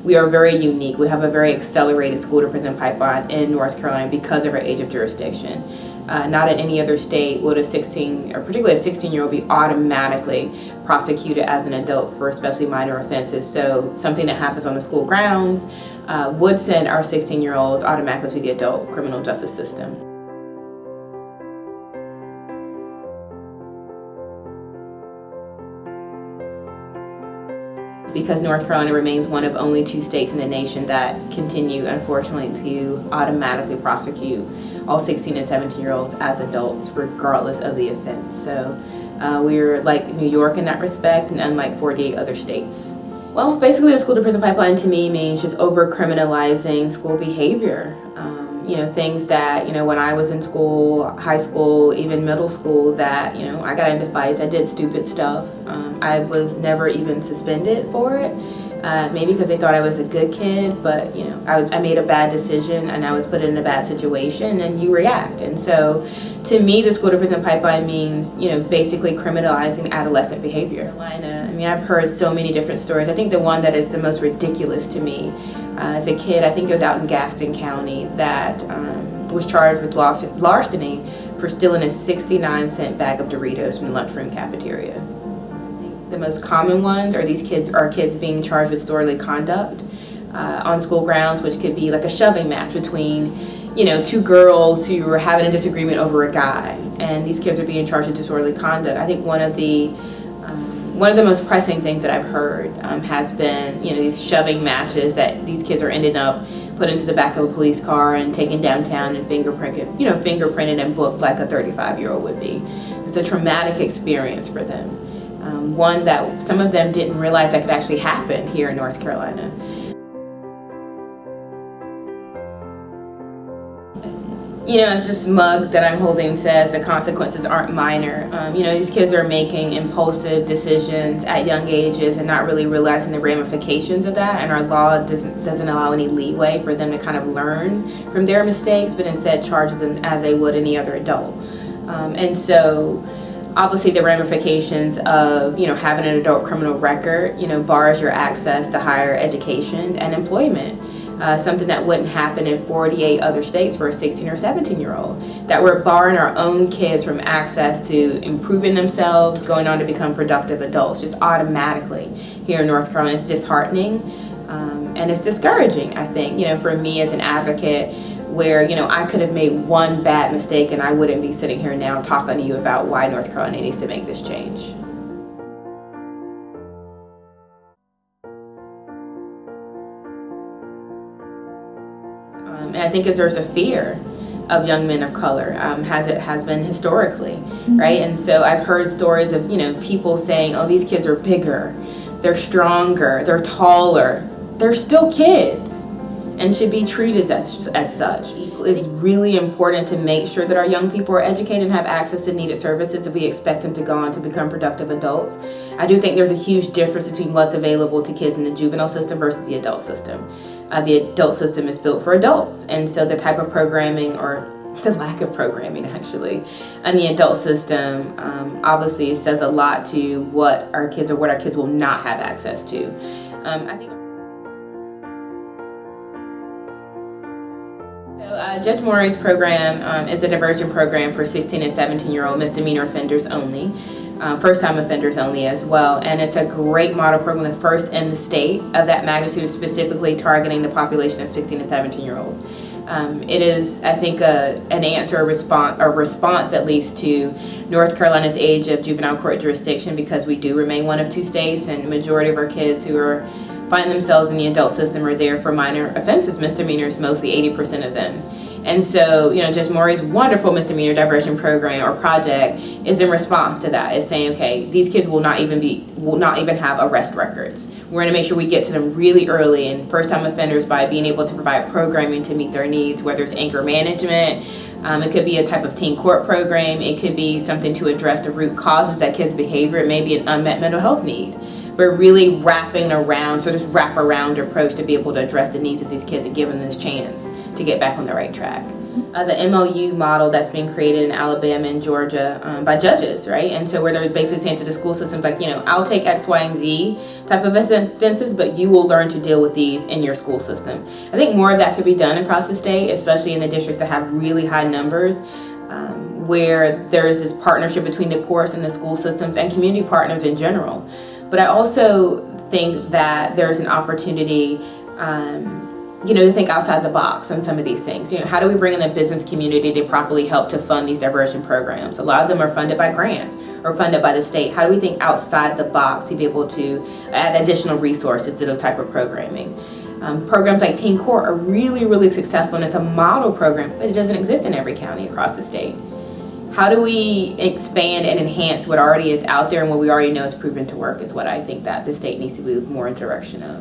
we are very unique. We have a very accelerated school to prison pipeline in North Carolina because of our age of jurisdiction. Not in any other state would a 16, or particularly a 16-year-old, be automatically prosecuted as an adult for especially minor offenses. So something that happens on the school grounds would send our 16-year-olds automatically to the adult criminal justice system. Because North Carolina remains one of only 2 states in the nation that continue, unfortunately, to automatically prosecute all 16 and 17-year-olds as adults, regardless of the offense. So we're like New York in that respect, and unlike 48 other states. Well, basically, the school to prison pipeline to me means just over-criminalizing school behavior. Things that, when I was in school, high school, even middle school, that, I got into fights, I did stupid stuff. I was never even suspended for it, maybe because they thought I was a good kid, but, I made a bad decision and I was put in a bad situation and you react. And so, to me, the school to prison pipeline means, basically criminalizing adolescent behavior. I've heard so many different stories. I think the one that is the most ridiculous to me as a kid, I think it was out in Gaston County, that was charged with larceny for stealing a 69-cent bag of Doritos from the lunchroom cafeteria. The most common ones are kids being charged with disorderly conduct on school grounds, which could be like a shoving match between 2 girls who are having a disagreement over a guy, and these kids are being charged with disorderly conduct. I think one of the most pressing things that I've heard has been, these shoving matches that these kids are ending up put into the back of a police car and taken downtown and fingerprinted and booked like a 35-year-old would be. It's a traumatic experience for them. One that some of them didn't realize that could actually happen here in North Carolina. As this mug that I'm holding says, the consequences aren't minor. These kids are making impulsive decisions at young ages and not really realizing the ramifications of that, and our law doesn't allow any leeway for them to kind of learn from their mistakes, but instead charges them as they would any other adult. And so, obviously, the ramifications of, having an adult criminal record, bars your access to higher education and employment. Something that wouldn't happen in 48 other states for a 16 or 17-year-old. That we're barring our own kids from access to improving themselves, going on to become productive adults, just automatically here in North Carolina. It's disheartening, and it's discouraging, I think, for me as an advocate, where, I could have made one bad mistake and I wouldn't be sitting here now talking to you about why North Carolina needs to make this change. And I think there's a fear of young men of color, has been historically, right? And so I've heard stories of, people saying, oh, these kids are bigger, they're stronger, they're taller. They're still kids and should be treated as such. It's really important to make sure that our young people are educated and have access to needed services if we expect them to go on to become productive adults. I do think there's a huge difference between what's available to kids in the juvenile system versus the adult system. The adult system is built for adults, and so the type of programming, or the lack of programming actually, in the adult system obviously says a lot to what our kids will not have access to. I think Judge Morey's program is a diversion program for 16 and 17-year-old misdemeanor offenders only, first-time offenders only as well. And it's a great model program, the first in the state of that magnitude, specifically targeting the population of 16 and 17-year-olds. It is, I think, an answer, a response at least to North Carolina's age of juvenile court jurisdiction, because we do remain one of 2 states, and the majority of our kids who find themselves in the adult system are there for minor offenses, misdemeanors, mostly 80% of them. And so, Judge Morey's wonderful misdemeanor diversion program or project is in response to that. It's saying, okay, these kids will not even have arrest records. We're going to make sure we get to them really early, and first-time offenders by being able to provide programming to meet their needs, whether it's anger management, it could be a type of teen court program, it could be something to address the root causes of that kid's behavior, it may be an unmet mental health need. We're really wrapping around, so this wrap-around approach to be able to address the needs of these kids and give them this chance to get back on the right track. the MOU model that's being created in Alabama and Georgia by judges, right? And so where they're basically saying to the school systems, like, I'll take X, Y, and Z type of offenses, but you will learn to deal with these in your school system. I think more of that could be done across the state, especially in the districts that have really high numbers, where there is this partnership between the courts and the school systems and community partners in general. But I also think that there's an opportunity to think outside the box on some of these things. How do we bring in the business community to properly help to fund these diversion programs? A lot of them are funded by grants or funded by the state. How do we think outside the box to be able to add additional resources to those type of programming? Programs like Teen Court are really, really successful, and it's a model program, but it doesn't exist in every county across the state. How do we expand and enhance what already is out there and what we already know is proven to work is what I think that the state needs to move more in direction of.